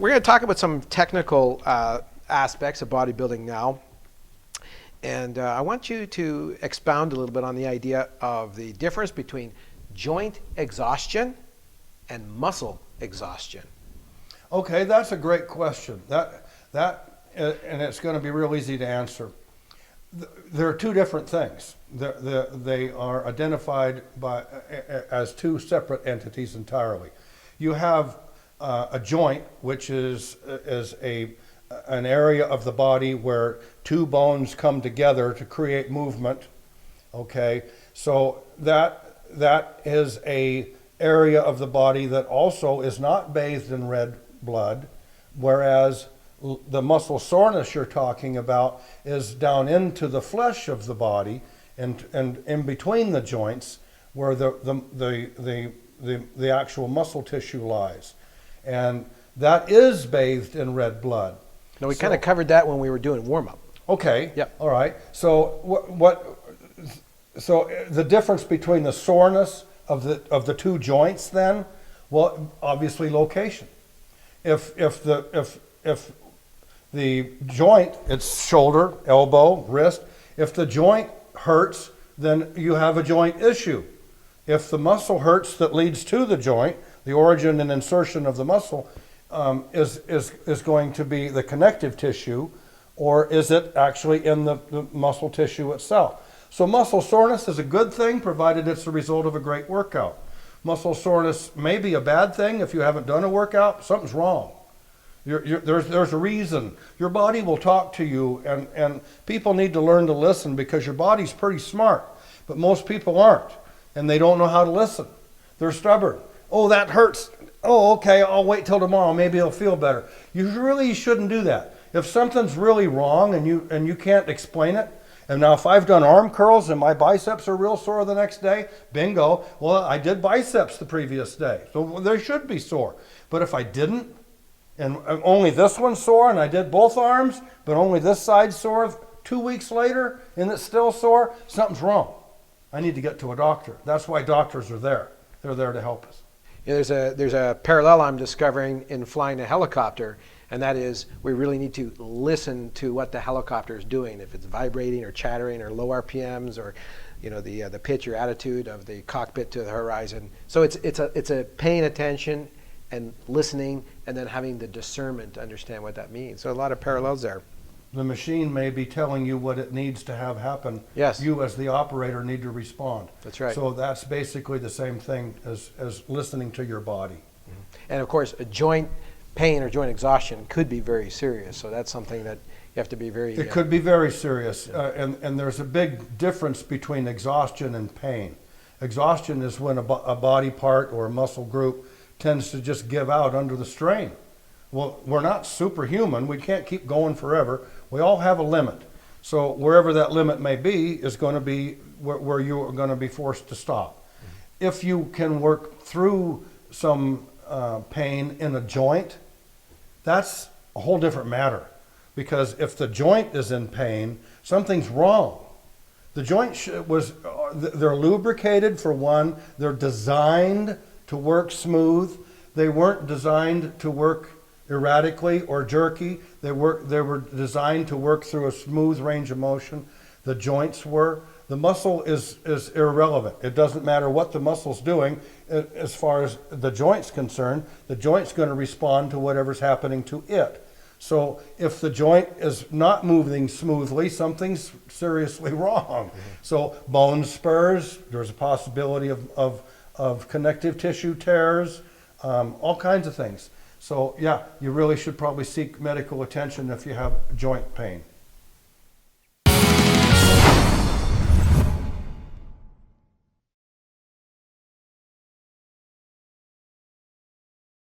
we're going to talk about some technical aspects of bodybuilding now. And I want you to expound a little bit on the idea of the difference between joint exhaustion and muscle exhaustion. Okay, that's a great question. And it's going to be real easy to answer. There are two different things. They are identified as two separate entities entirely. You have a joint, which is an area of the body where two bones come together to create movement. Okay, so that is a area of the body that also is not bathed in red blood, whereas the muscle soreness you're talking about is down into the flesh of the body and in between the joints where the actual muscle tissue lies, and that is bathed in red blood. Now we kind of covered that when we were doing warm-up. Okay. Yep. All right. So So the difference between the soreness of the two joints then, well, obviously location. If the joint, it's shoulder, elbow, wrist, if the joint hurts, then you have a joint issue. If the muscle hurts that leads to the joint, the origin and insertion of the muscle is going to be the connective tissue, or is it actually in the muscle tissue itself? So muscle soreness is a good thing provided it's the result of a great workout. Muscle soreness may be a bad thing if you haven't done a workout. Something's wrong. There's a reason. Your body will talk to you, and people need to learn to listen because your body's pretty smart, but most people aren't, and they don't know how to listen. They're stubborn. Oh, that hurts. Oh, okay, I'll wait till tomorrow. Maybe it'll feel better. You really shouldn't do that. If something's really wrong and you can't explain it, and now if I've done arm curls and my biceps are real sore the next day, bingo, well, I did biceps the previous day, so they should be sore. But if I didn't, and only this one's sore, and I did both arms, but only this side's sore 2 weeks later, and it's still sore, something's wrong. I need to get to a doctor. That's why doctors are there. They're there to help us. Yeah, there's a parallel I'm discovering in flying a helicopter, and that is we really need to listen to what the helicopter is doing, if it's vibrating or chattering or low RPMs or the pitch or attitude of the cockpit to the horizon. So it's a paying attention and listening, and then having the discernment to understand what that means. So a lot of parallels there. The machine may be telling you what it needs to have happen. Yes. You as the operator need to respond. That's right. So that's basically the same thing as listening to your body. Mm-hmm. And of course, a joint pain or joint exhaustion could be very serious. So that's something that you have to be very... It could be very serious. And there's a big difference between exhaustion and pain. Exhaustion is when a body part or a muscle group tends to just give out under the strain. Well, we're not superhuman. We can't keep going forever. We all have a limit. So wherever that limit may be is going to be where you are going to be forced to stop. Mm-hmm. If you can work through some pain in a joint, that's a whole different matter. Because if the joint is in pain, something's wrong. The joint they're lubricated for one. They're designed to work smooth. They weren't designed to work erratically or jerky. They were designed to work through a smooth range of motion. The joints were. The muscle is irrelevant. It doesn't matter what the muscle's doing as far as the joint's concerned. The joint's going to respond to whatever's happening to it. So if the joint is not moving smoothly, something's seriously wrong. Mm-hmm. So bone spurs, there's a possibility of connective tissue tears, all kinds of things. So yeah, you really should probably seek medical attention if you have joint pain.